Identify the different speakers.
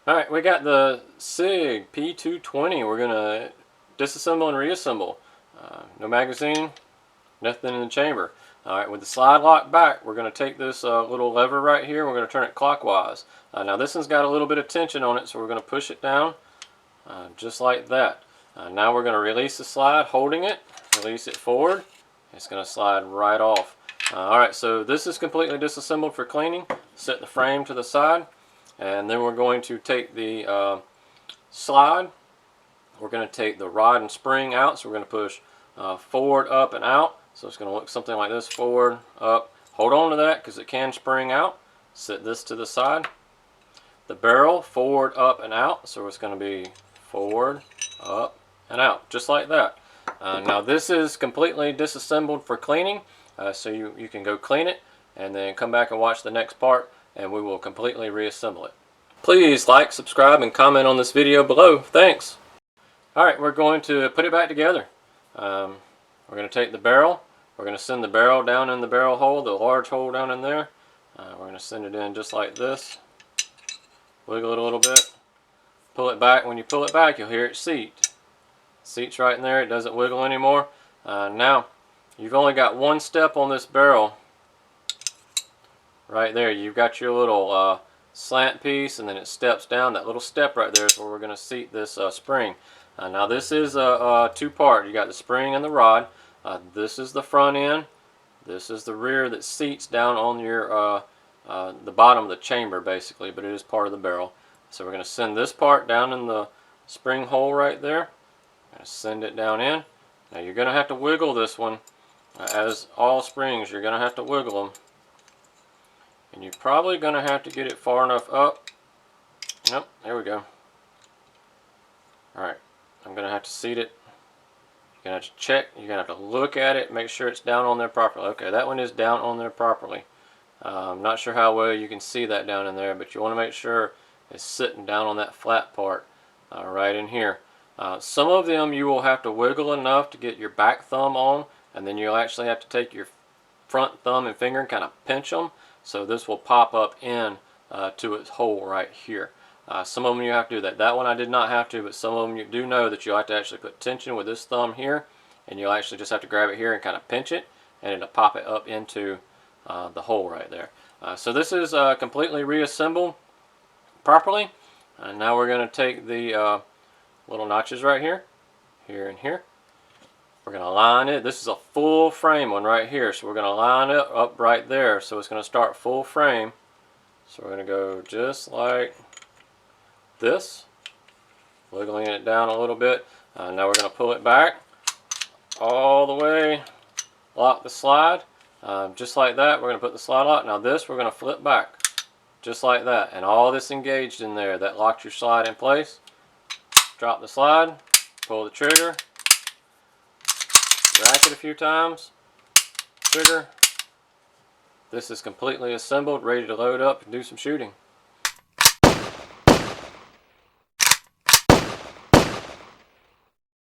Speaker 1: Alright, we got the SIG P220. We're going to disassemble and reassemble. No magazine, nothing in the chamber. Alright, with the slide lock back, we're going to take this little lever right here. We're going to turn it clockwise. Now this one's got a little bit of tension on it, so we're going to push it down just like that. Now we're going to release the slide, holding it, release it forward. It's going to slide right off. Alright, so this is completely disassembled for cleaning. Set the frame to the side. And then we're going to take the slide. We're going to take the rod and spring out. So we're going to push forward, up, and out. So it's going to look something like this: forward, up. Hold on to that because it can spring out. Set this to the side. The barrel, forward, up, and out. So it's going to be forward, up, and out, just like that. Now this is completely disassembled for cleaning. So you can go clean it and then come back and watch the next part, and we will completely reassemble it. Please like, subscribe, and comment on this video below. Thanks. Alright, we're going to put it back together. We're going to take the barrel. We're going to send the barrel down in the barrel hole, the large hole down in there. We're going to send it in just like this. Wiggle it a little bit. Pull it back. When you pull it back, you'll hear it seat. Seat's right in there. It doesn't wiggle anymore. Now, you've only got one step on this barrel. Right there, you've got your little slant piece, and then it steps down. That little step right there is where we're going to seat this spring. Now this is a two-part. You got the spring and the rod. This is the front end. This is the rear that seats down on your the bottom of the chamber, basically, but it is part of the barrel. So we're going to send this part down in the spring hole right there. I'm going to send it down in. Now you're going to have to wiggle this one. As all springs, you're going to have to wiggle them. And you're probably going to have to get it far enough up. Nope, there we go. Alright, I'm going to have to seat it. You're going to have to check, you're going to have to look at it, make sure it's down on there properly. Okay, that one is down on there properly. I'm not sure how well you can see that down in there, but you want to make sure it's sitting down on that flat part right in here. Some of them you will have to wiggle enough to get your back thumb on, and then you'll actually have to take your front thumb and finger and kind of pinch them. So this will pop up in to its hole right here. Some of them you have to do that. That one I did not have to, but some of them you do know that you'll have to actually put tension with this thumb here, and you'll actually just have to grab it here and kind of pinch it, and it'll pop it up into the hole right there. So this is completely reassembled properly. And now we're going to take the little notches right here, here and here. We're going to line it. This is a full frame one right here, so we're going to line it up right there. So it's going to start full frame. So we're going to go just like this, wiggling it down a little bit. Now we're going to pull it back all the way, lock the slide, just like that. We're going to put the slide lock. Now this we're going to flip back, just like that, and all this engaged in there. That locked your slide in place. Drop the slide, pull the trigger. Rack it a few times, trigger. This is completely assembled, ready to load up and do some shooting.